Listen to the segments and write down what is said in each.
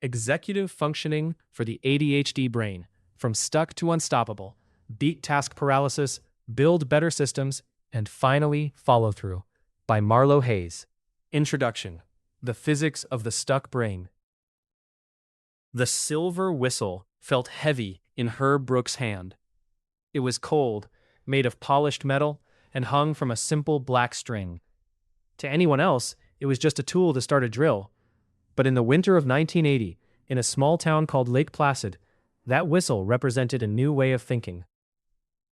Executive functioning for the ADHD brain, from stuck to unstoppable, beat task paralysis, build better systems, and finally follow through. By Marlow Hayes. Introduction. The physics of the stuck brain. The silver whistle felt heavy in Herb Brooks' hand. It was cold, made of polished metal, and hung from a simple black string. To anyone else, it was just a tool to start a drill. But in the winter of 1980, in a small town called Lake Placid, that whistle represented a new way of thinking.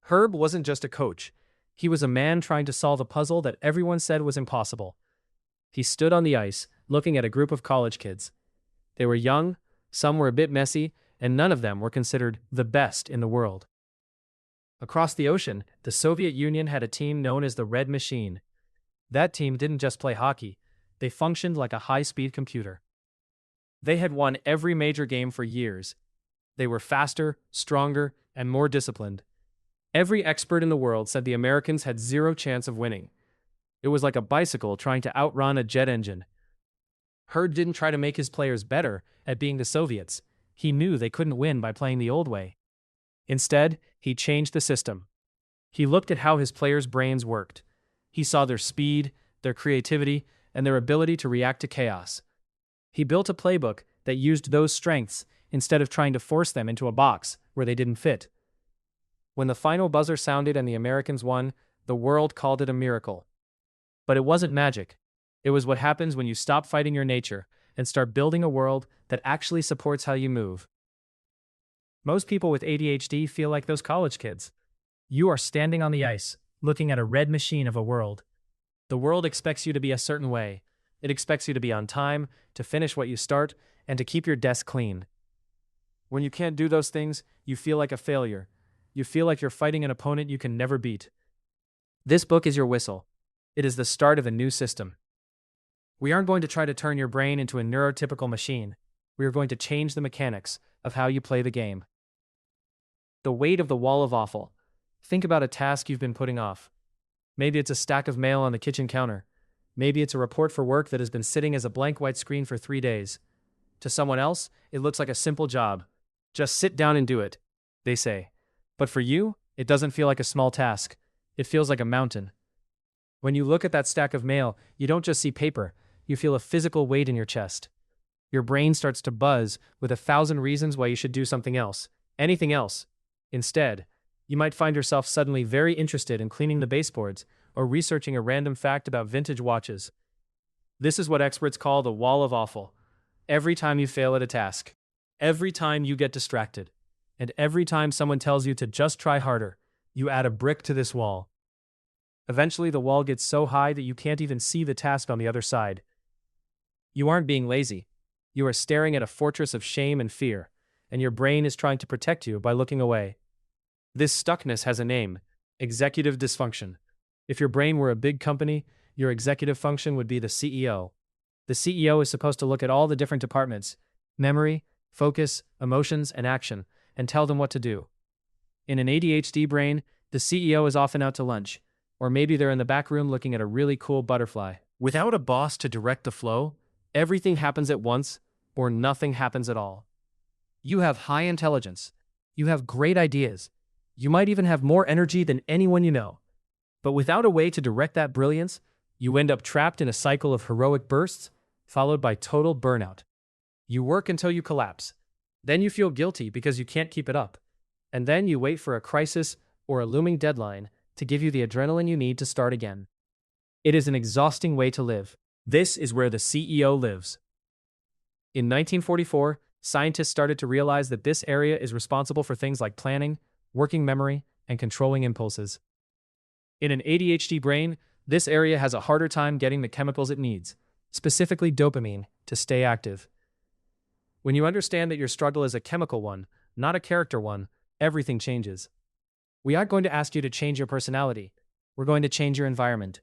Herb wasn't just a coach. He was a man trying to solve a puzzle that everyone said was impossible. He stood on the ice, looking at a group of college kids. They were young, some were a bit messy, and none of them were considered the best in the world. Across the ocean, the Soviet Union had a team known as the Red Machine. That team didn't just play hockey, they functioned like a high-speed computer. They had won every major game for years. They were faster, stronger, and more disciplined. Every expert in the world said the Americans had zero chance of winning. It was like a bicycle trying to outrun a jet engine. Herb didn't try to make his players better at being the Soviets. He knew they couldn't win by playing the old way. Instead, he changed the system. He looked at how his players' brains worked. He saw their speed, their creativity, and their ability to react to chaos. He built a playbook that used those strengths instead of trying to force them into a box where they didn't fit. When the final buzzer sounded and the Americans won, the world called it a miracle. But it wasn't magic. It was what happens when you stop fighting your nature and start building a world that actually supports how you move. Most people with ADHD feel like those college kids. You are standing on the ice, looking at a red machine of a world. The world expects you to be a certain way. It expects you to be on time, to finish what you start, and to keep your desk clean. When you can't do those things, you feel like a failure. You feel like you're fighting an opponent you can never beat. This book is your whistle. It is the start of a new system. We aren't going to try to turn your brain into a neurotypical machine. We are going to change the mechanics of how you play the game. The weight of the wall of awful. Think about a task you've been putting off. Maybe it's a stack of mail on the kitchen counter. Maybe it's a report for work that has been sitting as a blank white screen for 3 days. To someone else, it looks like a simple job. Just sit down and do it, they say. But for you, it doesn't feel like a small task. It feels like a mountain. When you look at that stack of mail, you don't just see paper. You feel a physical weight in your chest. Your brain starts to buzz with 1,000 reasons why you should do something else, anything else. Instead, you might find yourself suddenly very interested in cleaning the baseboards or researching a random fact about vintage watches. This is what experts call the wall of awful. Every time you fail at a task, every time you get distracted, and every time someone tells you to just try harder, you add a brick to this wall. Eventually, the wall gets so high that you can't even see the task on the other side. You aren't being lazy. You are staring at a fortress of shame and fear, and your brain is trying to protect you by looking away. This stuckness has a name: executive dysfunction. If your brain were a big company, your executive function would be the CEO. The CEO is supposed to look at all the different departments: memory, focus, emotions, and action, and tell them what to do. In an ADHD brain, the CEO is often out to lunch, or maybe they're in the back room looking at a really cool butterfly. Without a boss to direct the flow, everything happens at once, or nothing happens at all. You have high intelligence. You have great ideas. You might even have more energy than anyone you know. But without a way to direct that brilliance, you end up trapped in a cycle of heroic bursts, followed by total burnout. You work until you collapse. Then you feel guilty because you can't keep it up. And then you wait for a crisis or a looming deadline to give you the adrenaline you need to start again. It is an exhausting way to live. This is where the CEO lives. In 1944, scientists started to realize that this area is responsible for things like planning, working memory, and controlling impulses. In an ADHD brain, this area has a harder time getting the chemicals it needs, specifically dopamine, to stay active. When you understand that your struggle is a chemical one, not a character one, everything changes. We aren't going to ask you to change your personality. We're going to change your environment.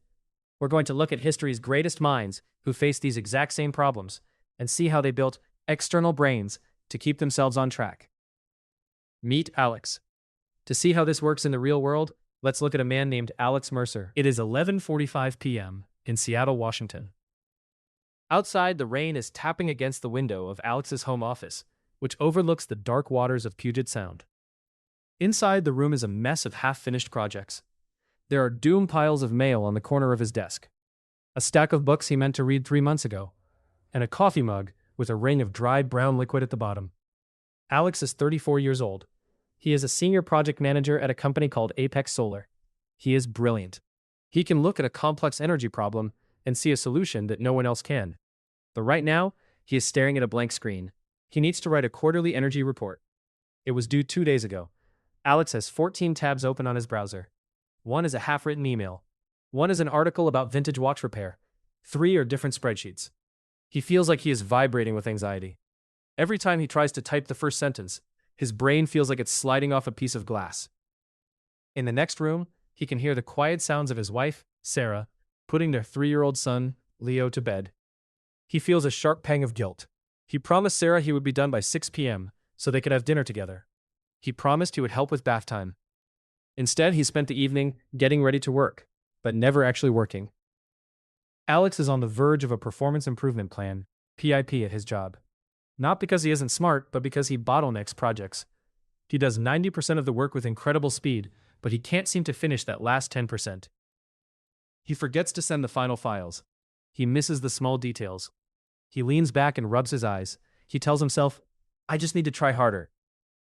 We're going to look at history's greatest minds who faced these exact same problems and see how they built external brains to keep themselves on track. Meet Alex. To see how this works in the real world, let's look at a man named Alex Mercer. It is 11:45 p.m. in Seattle, Washington. Outside, the rain is tapping against the window of Alex's home office, which overlooks the dark waters of Puget Sound. Inside, the room is a mess of half-finished projects. There are doomed piles of mail on the corner of his desk, a stack of books he meant to read 3 months ago, and a coffee mug with a ring of dried brown liquid at the bottom. Alex is 34 years old. He is a senior project manager at a company called Apex Solar. He is brilliant. He can look at a complex energy problem and see a solution that no one else can. But right now, he is staring at a blank screen. He needs to write a quarterly energy report. It was due 2 days ago. Alex has 14 tabs open on his browser. One is a half-written email. One is an article about vintage watch repair. 3 are different spreadsheets. He feels like he is vibrating with anxiety. Every time he tries to type the first sentence, his brain feels like it's sliding off a piece of glass. In the next room, he can hear the quiet sounds of his wife, Sarah, putting their 3-year-old son, Leo, to bed. He feels a sharp pang of guilt. He promised Sarah he would be done by 6 p.m. so they could have dinner together. He promised he would help with bath time. Instead, he spent the evening getting ready to work, but never actually working. Alex is on the verge of a performance improvement plan, PIP, at his job. Not because he isn't smart, but because he bottlenecks projects. He does 90% of the work with incredible speed, but he can't seem to finish that last 10%. He forgets to send the final files. He misses the small details. He leans back and rubs his eyes. He tells himself, I just need to try harder.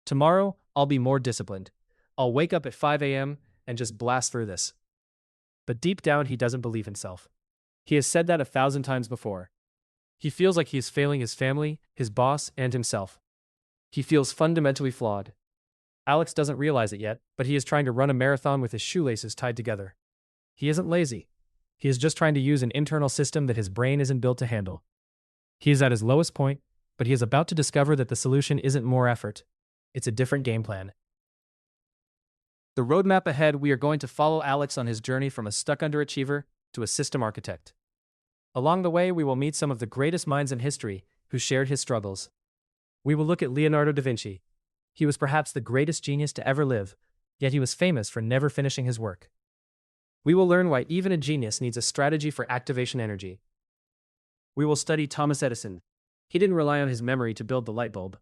Tomorrow, I'll be more disciplined. I'll wake up at 5 a.m. and just blast through this. But deep down, he doesn't believe himself. He has said that 1,000 times before. He feels like he is failing his family, his boss, and himself. He feels fundamentally flawed. Alex doesn't realize it yet, but he is trying to run a marathon with his shoelaces tied together. He isn't lazy. He is just trying to use an internal system that his brain isn't built to handle. He is at his lowest point, but he is about to discover that the solution isn't more effort. It's a different game plan. The roadmap ahead, we are going to follow Alex on his journey from a stuck underachiever to a system architect. Along the way, we will meet some of the greatest minds in history who shared his struggles. We will look at Leonardo da Vinci. He was perhaps the greatest genius to ever live, yet he was famous for never finishing his work. We will learn why even a genius needs a strategy for activation energy. We will study Thomas Edison. He didn't rely on his memory to build the light bulb.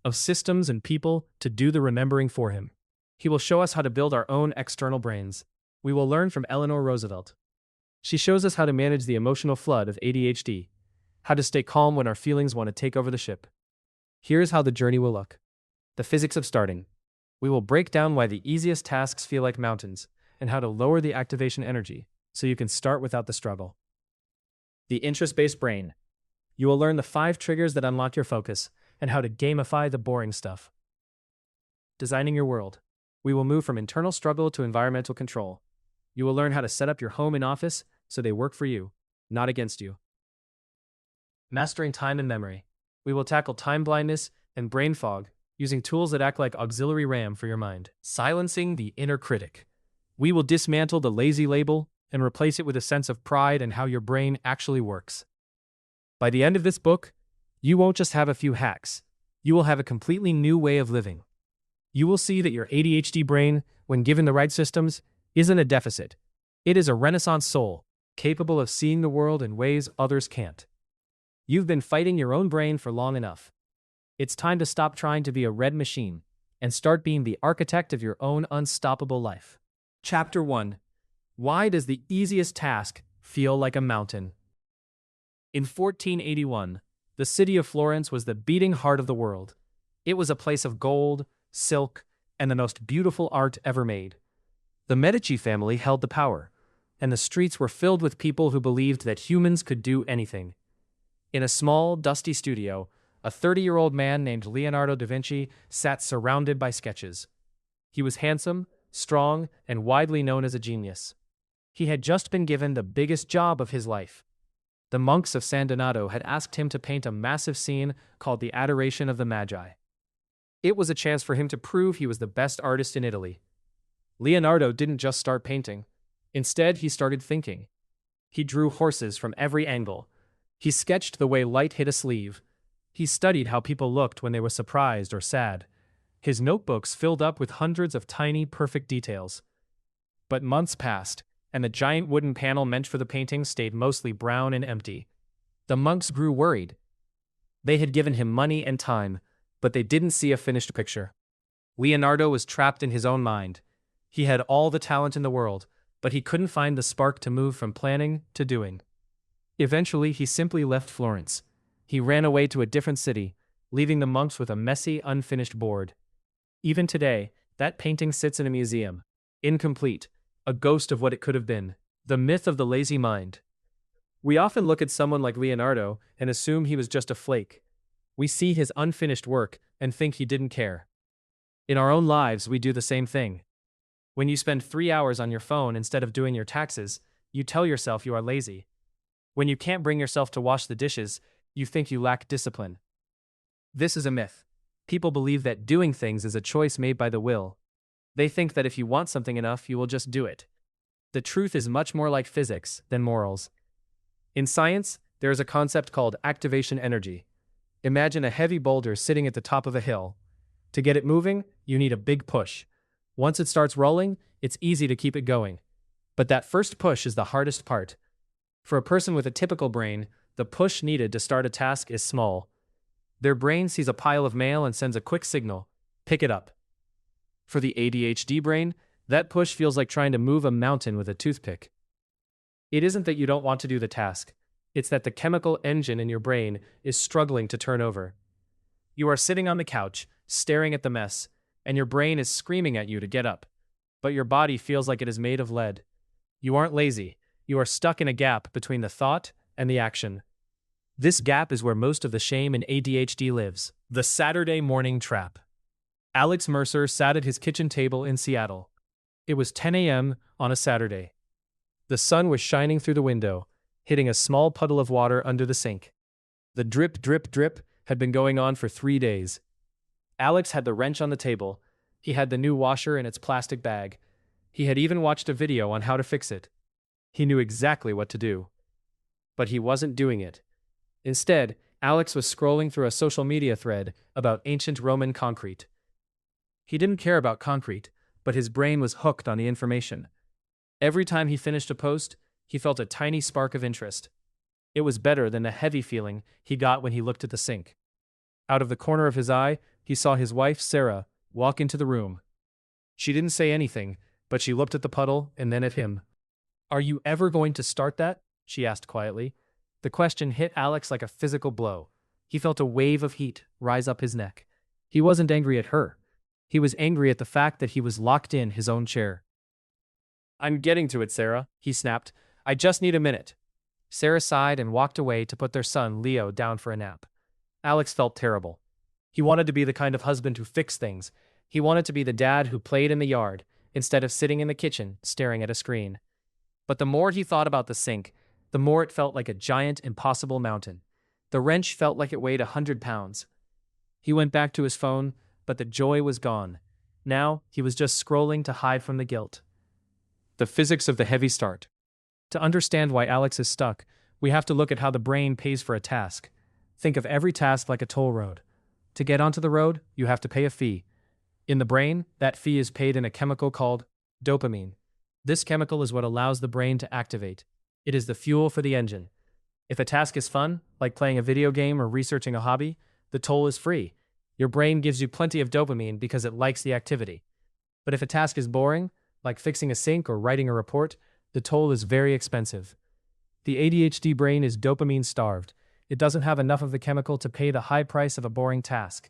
Of systems and people to do the remembering for him. He will show us how to build our own external brains. We will learn from Eleanor Roosevelt. She shows us how to manage the emotional flood of ADHD, how to stay calm when our feelings want to take over the ship. Here's how the journey will look. The physics of starting. We will break down why the easiest tasks feel like mountains, and how to lower the activation energy, so you can start without the struggle. The interest-based brain. You will learn the 5 triggers that unlock your focus, and how to gamify the boring stuff. Designing your world. We will move from internal struggle to environmental control. You will learn how to set up your home and office so they work for you, not against you. Mastering time and memory. We will tackle time blindness and brain fog using tools that act like auxiliary RAM for your mind. Silencing the inner critic. We will dismantle the lazy label and replace it with a sense of pride in how your brain actually works. By the end of this book, you won't just have a few hacks. You will have a completely new way of living. You will see that your ADHD brain, when given the right systems, isn't a deficit. It is a Renaissance soul, capable of seeing the world in ways others can't. You've been fighting your own brain for long enough. It's time to stop trying to be a red machine and start being the architect of your own unstoppable life. Chapter 1. Why does the easiest task feel like a mountain? In 1481, the city of Florence was the beating heart of the world. It was a place of gold, silk, and the most beautiful art ever made. The Medici family held the power, and the streets were filled with people who believed that humans could do anything. In a small, dusty studio, a 30-year-old man named Leonardo da Vinci sat surrounded by sketches. He was handsome, strong, and widely known as a genius. He had just been given the biggest job of his life. The monks of San Donato had asked him to paint a massive scene called the Adoration of the Magi. It was a chance for him to prove he was the best artist in Italy. Leonardo didn't just start painting. Instead, he started thinking. He drew horses from every angle. He sketched the way light hit a sleeve. He studied how people looked when they were surprised or sad. His notebooks filled up with hundreds of tiny, perfect details. But months passed, and the giant wooden panel meant for the painting stayed mostly brown and empty. The monks grew worried. They had given him money and time, but they didn't see a finished picture. Leonardo was trapped in his own mind. He had all the talent in the world, but he couldn't find the spark to move from planning to doing. Eventually, he simply left Florence. He ran away to a different city, leaving the monks with a messy, unfinished board. Even today, that painting sits in a museum, incomplete, a ghost of what it could have been. The myth of the lazy mind. We often look at someone like Leonardo and assume he was just a flake. We see his unfinished work and think he didn't care. In our own lives, we do the same thing. When you spend 3 hours on your phone instead of doing your taxes, you tell yourself you are lazy. When you can't bring yourself to wash the dishes, you think you lack discipline. This is a myth. People believe that doing things is a choice made by the will. They think that if you want something enough, you will just do it. The truth is much more like physics than morals. In science, there is a concept called activation energy. Imagine a heavy boulder sitting at the top of a hill. To get it moving, you need a big push. Once it starts rolling, it's easy to keep it going. But that first push is the hardest part. For a person with a typical brain, the push needed to start a task is small. Their brain sees a pile of mail and sends a quick signal, pick it up. For the ADHD brain, that push feels like trying to move a mountain with a toothpick. It isn't that you don't want to do the task. It's that the chemical engine in your brain is struggling to turn over. You are sitting on the couch, staring at the mess, and your brain is screaming at you to get up. But your body feels like it is made of lead. You aren't lazy. You are stuck in a gap between the thought and the action. This gap is where most of the shame in ADHD lives. The Saturday morning trap. Alex Mercer sat at his kitchen table in Seattle. It was 10 a.m. on a Saturday. The sun was shining through the window, hitting a small puddle of water under the sink. The drip, drip, drip had been going on for 3 days. Alex had the wrench on the table. He had the new washer in its plastic bag. He had even watched a video on how to fix it. He knew exactly what to do. But he wasn't doing it. Instead, Alex was scrolling through a social media thread about ancient Roman concrete. He didn't care about concrete, but his brain was hooked on the information. Every time he finished a post, he felt a tiny spark of interest. It was better than the heavy feeling he got when he looked at the sink. Out of the corner of his eye, he saw his wife, Sarah, walk into the room. She didn't say anything, but she looked at the puddle and then at him. "Are you ever going to start that?" she asked quietly. The question hit Alex like a physical blow. He felt a wave of heat rise up his neck. He wasn't angry at her. He was angry at the fact that he was locked in his own chair. "I'm getting to it, Sarah," he snapped. "I just need a minute." Sarah sighed and walked away to put their son, Leo, down for a nap. Alex felt terrible. He wanted to be the kind of husband who fixed things. He wanted to be the dad who played in the yard, instead of sitting in the kitchen, staring at a screen. But the more he thought about the sink, the more it felt like a giant, impossible mountain. The wrench felt like it weighed 100 pounds. He went back to his phone, but the joy was gone. Now, he was just scrolling to hide from the guilt. The physics of the heavy start. To understand why Alex is stuck, we have to look at how the brain pays for a task. Think of every task like a toll road. To get onto the road, you have to pay a fee. In the brain, that fee is paid in a chemical called dopamine. This chemical is what allows the brain to activate. It is the fuel for the engine. If a task is fun, like playing a video game or researching a hobby, the toll is free. Your brain gives you plenty of dopamine because it likes the activity. But if a task is boring, like fixing a sink or writing a report, the toll is very expensive. The ADHD brain is dopamine starved. It doesn't have enough of the chemical to pay the high price of a boring task.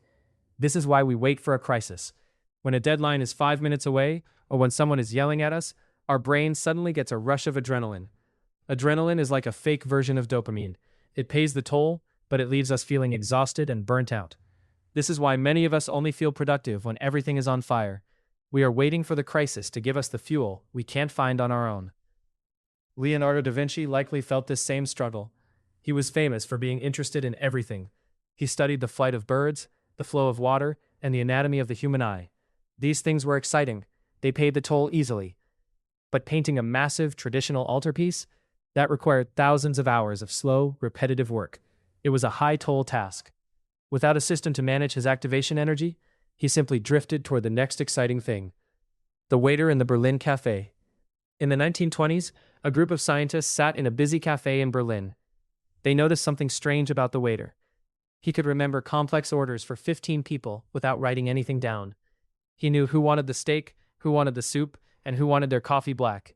This is why we wait for a crisis. When a deadline is 5 minutes away, or when someone is yelling at us, our brain suddenly gets a rush of adrenaline. Adrenaline is like a fake version of dopamine. It pays the toll, but it leaves us feeling exhausted and burnt out. This is why many of us only feel productive when everything is on fire. We are waiting for the crisis to give us the fuel we can't find on our own. Leonardo da Vinci likely felt this same struggle. He was famous for being interested in everything. He studied the flight of birds, the flow of water, and the anatomy of the human eye. These things were exciting. They paid the toll easily. But painting a massive traditional altarpiece, that required thousands of hours of slow, repetitive work. It was a high-toll task. Without a system to manage his activation energy, he simply drifted toward the next exciting thing. The waiter in the Berlin cafe. In the 1920s, a group of scientists sat in a busy cafe in Berlin. They noticed something strange about the waiter. He could remember complex orders for 15 people without writing anything down. He knew who wanted the steak, who wanted the soup, and who wanted their coffee black.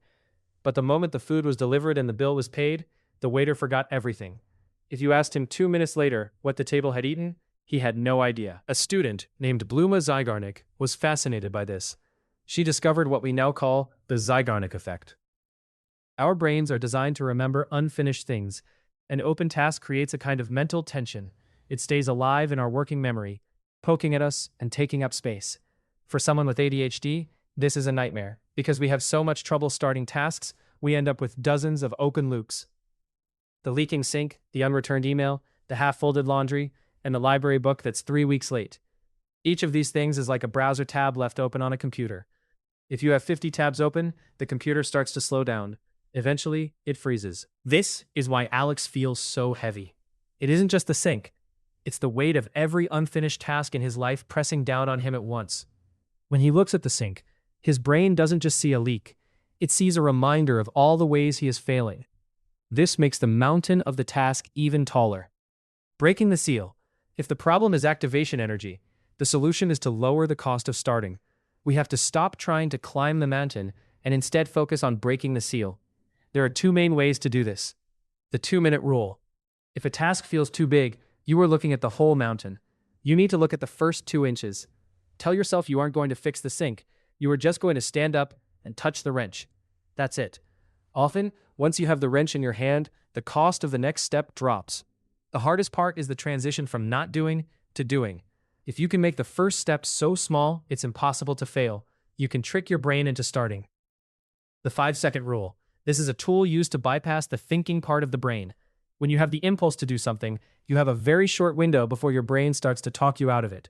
But the moment the food was delivered and the bill was paid, the waiter forgot everything. If you asked him 2 minutes later what the table had eaten, he had no idea. A student named Bluma Zygarnik was fascinated by this. She discovered what we now call the Zygarnik effect. Our brains are designed to remember unfinished things. An open task creates a kind of mental tension. It stays alive in our working memory, poking at us and taking up space. For someone with ADHD, this is a nightmare. Because we have so much trouble starting tasks, we end up with dozens of open loops. The leaking sink, the unreturned email, the half-folded laundry, and the library book that's 3 weeks late. Each of these things is like a browser tab left open on a computer. If you have 50 tabs open, the computer starts to slow down. Eventually, it freezes. This is why Alex feels so heavy. It isn't just the sink. It's the weight of every unfinished task in his life pressing down on him at once. When he looks at the sink, his brain doesn't just see a leak. It sees a reminder of all the ways he is failing. This makes the mountain of the task even taller. Breaking the seal. If the problem is activation energy, the solution is to lower the cost of starting. We have to stop trying to climb the mountain and instead focus on breaking the seal. There are 2 main ways to do this. The 2-minute rule. If a task feels too big, you are looking at the whole mountain. You need to look at the first 2 inches. Tell yourself you aren't going to fix the sink. You are just going to stand up and touch the wrench. That's it. Often, once you have the wrench in your hand, the cost of the next step drops. The hardest part is the transition from not doing to doing. If you can make the first step so small, it's impossible to fail. You can trick your brain into starting. The 5-second rule. This is a tool used to bypass the thinking part of the brain. When you have the impulse to do something, you have a very short window before your brain starts to talk you out of it.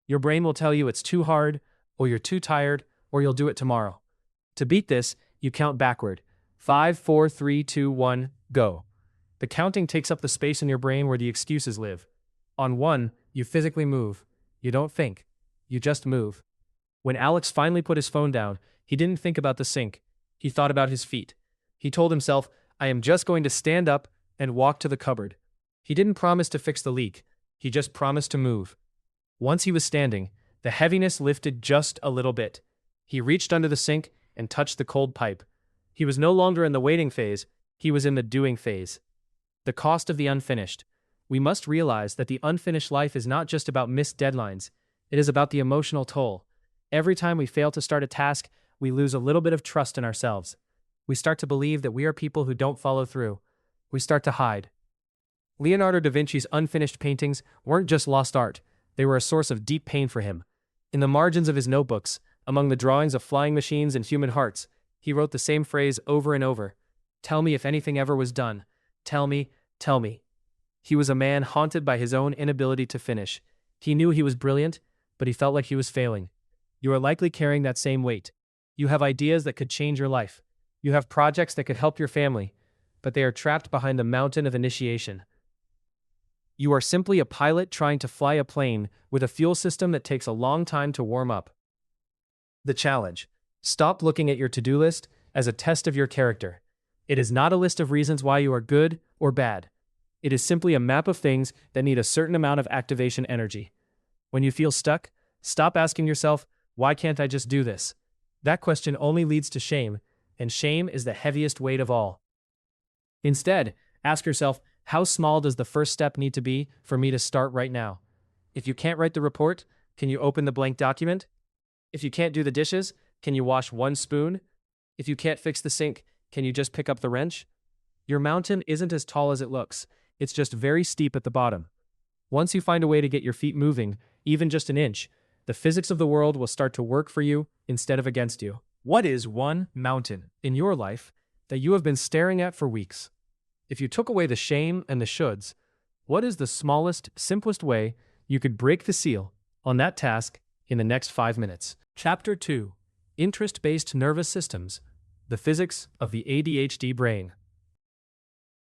Your brain will tell you it's too hard, or you're too tired, or you'll do it tomorrow. To beat this, you count backward. 5, 4, 3, 2, 1, go. The counting takes up the space in your brain where the excuses live. On 1, you physically move. You don't think. You just move. When Alex finally put his phone down, he didn't think about the sink. He thought about his feet. He told himself, I am just going to stand up and walk to the cupboard. He didn't promise to fix the leak. He just promised to move. Once he was standing, the heaviness lifted just a little bit. He reached under the sink and touched the cold pipe. He was no longer in the waiting phase. He was in the doing phase. The cost of the unfinished. We must realize that the unfinished life is not just about missed deadlines. It is about the emotional toll. Every time we fail to start a task, we lose a little bit of trust in ourselves. We start to believe that we are people who don't follow through. We start to hide. Leonardo da Vinci's unfinished paintings weren't just lost art. They were a source of deep pain for him. In the margins of his notebooks, among the drawings of flying machines and human hearts, he wrote the same phrase over and over. Tell me if anything ever was done. Tell me, tell me. He was a man haunted by his own inability to finish. He knew he was brilliant, but he felt like he was failing. You are likely carrying that same weight. You have ideas that could change your life. You have projects that could help your family, but they are trapped behind the mountain of initiation. You are simply a pilot trying to fly a plane with a fuel system that takes a long time to warm up. The challenge. Stop looking at your to-do list as a test of your character. It is not a list of reasons why you are good or bad. It is simply a map of things that need a certain amount of activation energy. When you feel stuck, stop asking yourself, why can't I just do this? That question only leads to shame, and shame is the heaviest weight of all. Instead, ask yourself, how small does the first step need to be for me to start right now? If you can't write the report, can you open the blank document? If you can't do the dishes, can you wash 1 spoon? If you can't fix the sink, can you just pick up the wrench? Your mountain isn't as tall as it looks. It's just very steep at the bottom. Once you find a way to get your feet moving, even just an inch, the physics of the world will start to work for you instead of against you. What is one mountain in your life that you have been staring at for weeks? If you took away the shame and the shoulds, what is the smallest, simplest way you could break the seal on that task in the next 5 minutes? Chapter 2. Interest-Based Nervous Systems. The Physics of the ADHD Brain.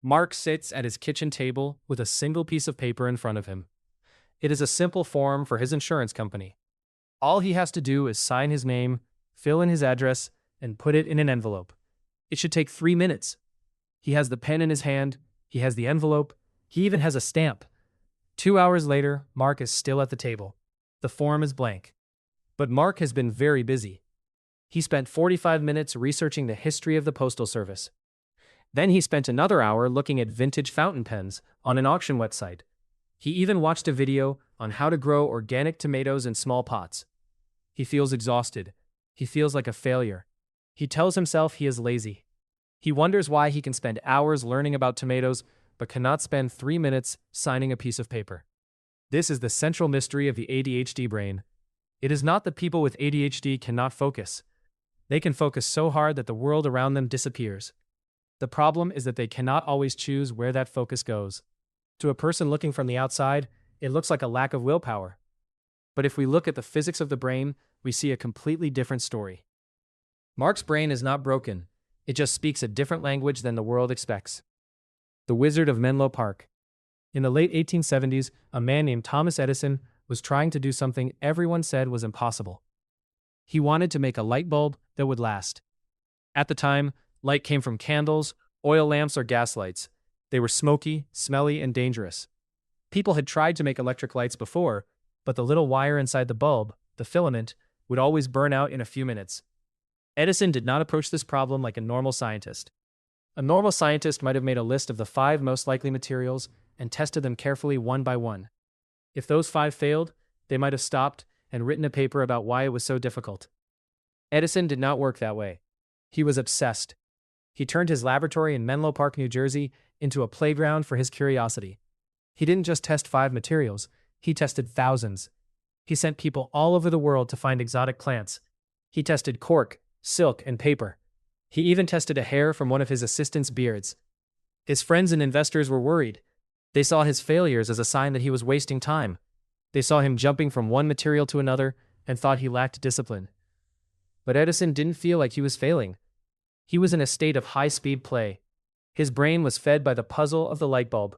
Mark sits at his kitchen table with a single piece of paper in front of him. It is a simple form for his insurance company. All he has to do is sign his name, fill in his address, and put it in an envelope. It should take 3 minutes. He has the pen in his hand, He has the envelope. He even has a stamp. 2 hours later, Mark is still at the table. The form is blank. But Mark has been very busy. He spent 45 minutes researching the history of the Postal Service. Then he spent another hour looking at vintage fountain pens on an auction website. He even watched a video on how to grow organic tomatoes in small pots. He feels exhausted. He feels like a failure. He tells himself he is lazy. He wonders why he can spend hours learning about tomatoes but cannot spend 3 minutes signing a piece of paper. This is the central mystery of the ADHD brain. It is not that people with ADHD cannot focus. They can focus so hard that the world around them disappears. The problem is that they cannot always choose where that focus goes. To a person looking from the outside, it looks like a lack of willpower. But if we look at the physics of the brain, we see a completely different story. Mark's brain is not broken. It just speaks a different language than the world expects. The Wizard of Menlo Park. In the late 1870s, a man named Thomas Edison was trying to do something everyone said was impossible. He wanted to make a light bulb that would last. At the time, light came from candles, oil lamps, or gas lights. They were smoky, smelly, and dangerous. People had tried to make electric lights before, but the little wire inside the bulb, the filament, would always burn out in a few minutes. Edison did not approach this problem like a normal scientist. A normal scientist might have made a list of the 5 most likely materials and tested them carefully one by one. If those 5 failed, they might have stopped and written a paper about why it was so difficult. Edison did not work that way. He was obsessed. He turned his laboratory in Menlo Park, New Jersey, into a playground for his curiosity. He didn't just test 5 materials, he tested thousands. He sent people all over the world to find exotic plants. He tested cork, silk, and paper. He even tested a hair from one of his assistants' beards. His friends and investors were worried. They saw his failures as a sign that he was wasting time. They saw him jumping from one material to another and thought he lacked discipline. But Edison didn't feel like he was failing. He was in a state of high-speed play. His brain was fed by the puzzle of the light bulb.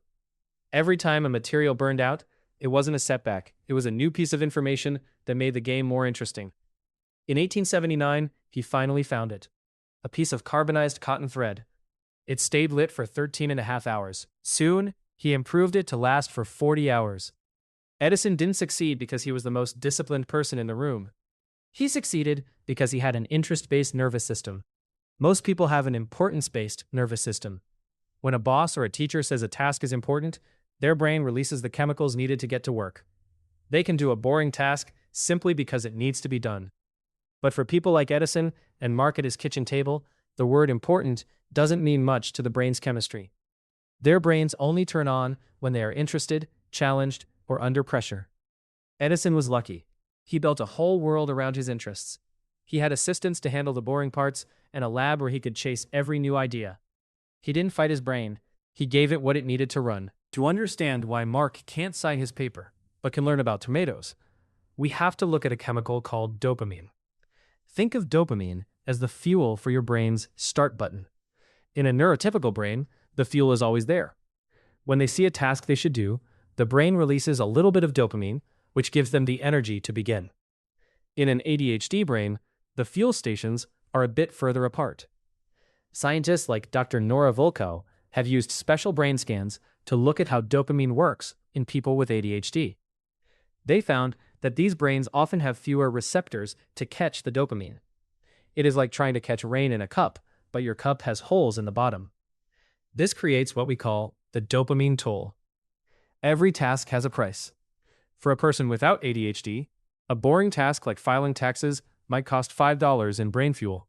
Every time a material burned out, it wasn't a setback. It was a new piece of information that made the game more interesting. In 1879, he finally found it. A piece of carbonized cotton thread. It stayed lit for 13.5 hours. Soon, he improved it to last for 40 hours. Edison didn't succeed because he was the most disciplined person in the room. He succeeded because he had an interest-based nervous system. Most people have an importance-based nervous system. When a boss or a teacher says a task is important, their brain releases the chemicals needed to get to work. They can do a boring task simply because it needs to be done. But for people like Edison and Mark at his kitchen table, the word important doesn't mean much to the brain's chemistry. Their brains only turn on when they are interested, challenged, or under pressure. Edison was lucky. He built a whole world around his interests. He had assistants to handle the boring parts and a lab where he could chase every new idea. He didn't fight his brain. He gave it what it needed to run. To understand why Mark can't sign his paper, but can learn about tomatoes, we have to look at a chemical called dopamine. Think of dopamine as the fuel for your brain's start button. In a neurotypical brain, the fuel is always there. When they see a task they should do, the brain releases a little bit of dopamine, which gives them the energy to begin. In an ADHD brain, the fuel stations are a bit further apart. Scientists like Dr. Nora Volkow have used special brain scans to look at how dopamine works in people with ADHD. They found that these brains often have fewer receptors to catch the dopamine. It is like trying to catch rain in a cup, but your cup has holes in the bottom. This creates what we call the dopamine toll. Every task has a price. For a person without ADHD, a boring task like filing taxes might cost $5 in brain fuel.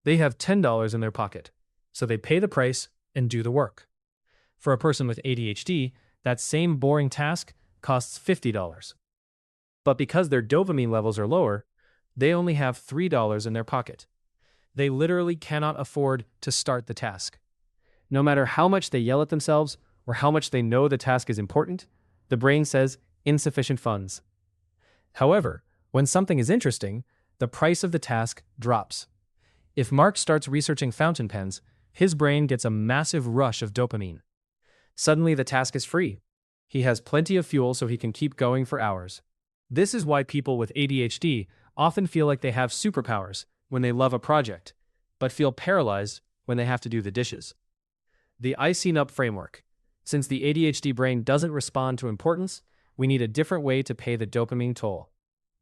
They have $10 in their pocket, so they pay the price and do the work. For a person with ADHD, that same boring task costs $50. But because their dopamine levels are lower, they only have $3 in their pocket. They literally cannot afford to start the task. No matter how much they yell at themselves or how much they know the task is important, the brain says insufficient funds. However, when something is interesting, the price of the task drops. If Mark starts researching fountain pens, his brain gets a massive rush of dopamine. Suddenly the task is free. He has plenty of fuel so he can keep going for hours. This is why people with ADHD often feel like they have superpowers when they love a project, but feel paralyzed when they have to do the dishes. The icing up framework. Since the ADHD brain doesn't respond to importance, we need a different way to pay the dopamine toll.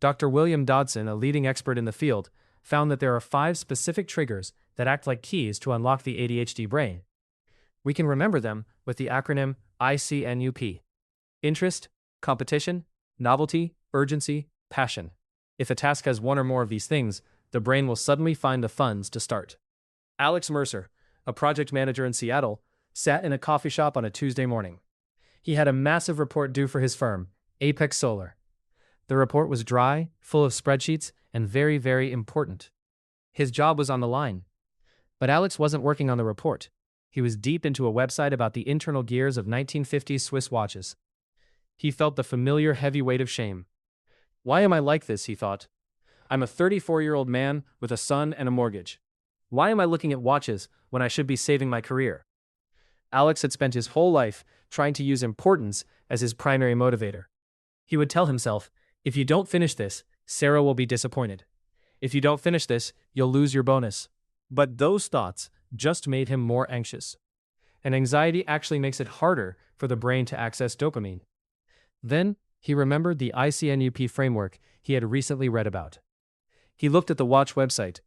Dr. William Dodson, a leading expert in the field, found that there are 5 specific triggers that act like keys to unlock the ADHD brain. We can remember them with the acronym ICNUP. Interest, competition, novelty, urgency, passion. If a task has one or more of these things, the brain will suddenly find the funds to start. Alex Mercer, a project manager in Seattle, sat in a coffee shop on a Tuesday morning. He had a massive report due for his firm, Apex Solar. The report was dry, full of spreadsheets, and very, very important. His job was on the line. But Alex wasn't working on the report. He was deep into a website about the internal gears of 1950s Swiss watches. He felt the familiar heavy weight of shame. Why am I like this, he thought. I'm a 34-year-old man with a son and a mortgage. Why am I looking at watches when I should be saving my career? Alex had spent his whole life trying to use importance as his primary motivator. He would tell himself, if you don't finish this, Sarah will be disappointed. If you don't finish this, you'll lose your bonus. But those thoughts just made him more anxious. And anxiety actually makes it harder for the brain to access dopamine. Then, he remembered the ICNUP framework he had recently read about. He looked at the watch website.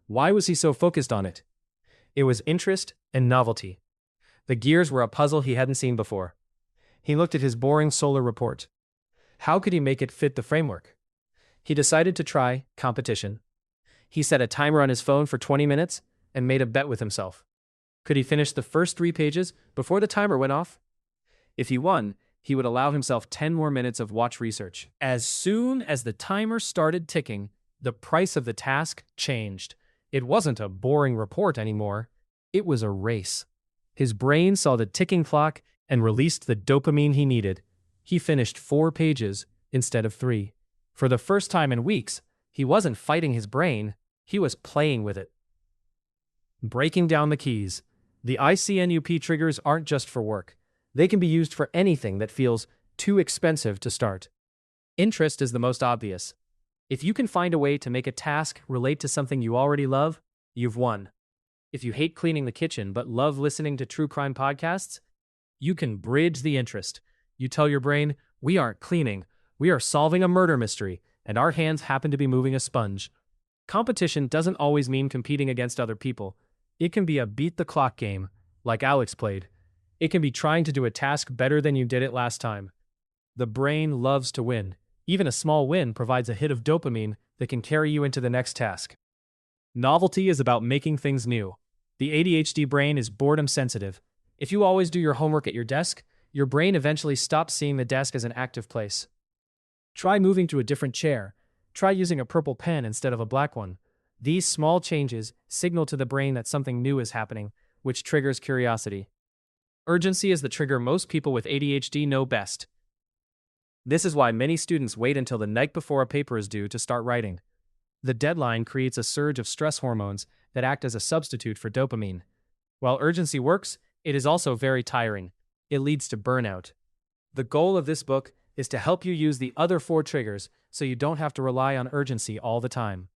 Why was he so focused on it? It was interest and novelty. The gears were a puzzle he hadn't seen before. He looked at his boring solar report. How could he make it fit the framework? He decided to try competition. He set a timer on his phone for 20 minutes and made a bet with himself. Could he finish the first 3 pages before the timer went off? If he won, he would allow himself 10 more minutes of watch research. As soon as the timer started ticking, the price of the task changed. It wasn't a boring report anymore. It was a race. His brain saw the ticking clock and released the dopamine he needed. He finished 4 pages instead of 3. For the first time in weeks, he wasn't fighting his brain, he was playing with it. Breaking down the keys. The ICNUP triggers aren't just for work. They can be used for anything that feels too expensive to start. Interest is the most obvious. If you can find a way to make a task relate to something you already love, you've won. If you hate cleaning the kitchen but love listening to true crime podcasts, you can bridge the interest. You tell your brain, we aren't cleaning, we are solving a murder mystery, and our hands happen to be moving a sponge. Competition doesn't always mean competing against other people. It can be a beat-the-clock game, like Alex played. It can be trying to do a task better than you did it last time. The brain loves to win. Even a small win provides a hit of dopamine that can carry you into the next task. Novelty is about making things new. The ADHD brain is boredom sensitive. If you always do your homework at your desk, your brain eventually stops seeing the desk as an active place. Try moving to a different chair. Try using a purple pen instead of a black one. These small changes signal to the brain that something new is happening, which triggers curiosity. Urgency is the trigger most people with ADHD know best. This is why many students wait until the night before a paper is due to start writing. The deadline creates a surge of stress hormones that act as a substitute for dopamine. While urgency works, it is also very tiring. It leads to burnout. The goal of this book is to help you use the other 4 triggers so you don't have to rely on urgency all the time.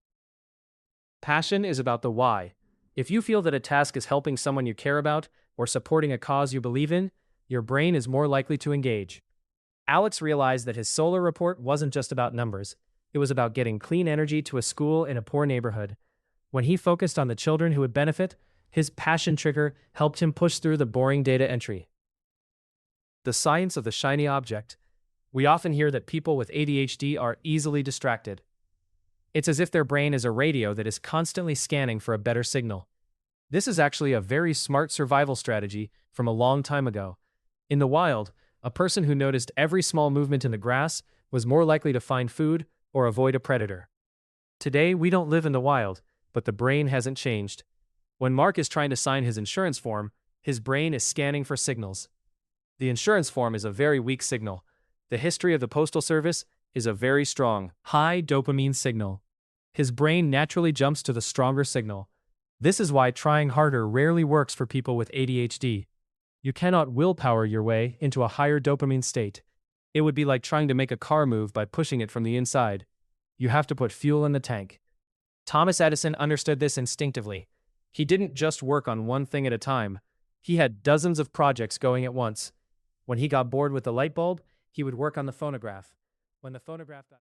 Passion is about the why. If you feel that a task is helping someone you care about or supporting a cause you believe in, your brain is more likely to engage. Alex realized that his solar report wasn't just about numbers. It was about getting clean energy to a school in a poor neighborhood. When he focused on the children who would benefit, his passion trigger helped him push through the boring data entry. The science of the shiny object. We often hear that people with ADHD are easily distracted. It's as if their brain is a radio that is constantly scanning for a better signal. This is actually a very smart survival strategy from a long time ago. In the wild, a person who noticed every small movement in the grass was more likely to find food or avoid a predator. Today, we don't live in the wild, but the brain hasn't changed. When Mark is trying to sign his insurance form, his brain is scanning for signals. The insurance form is a very weak signal. The history of the Postal Service is a very strong, high dopamine signal. His brain naturally jumps to the stronger signal. This is why trying harder rarely works for people with ADHD. You cannot willpower your way into a higher dopamine state. It would be like trying to make a car move by pushing it from the inside. You have to put fuel in the tank. Thomas Edison understood this instinctively. He didn't just work on one thing at a time. He had dozens of projects going at once. When he got bored with the light bulb, he would work on the phonograph. When the phonograph got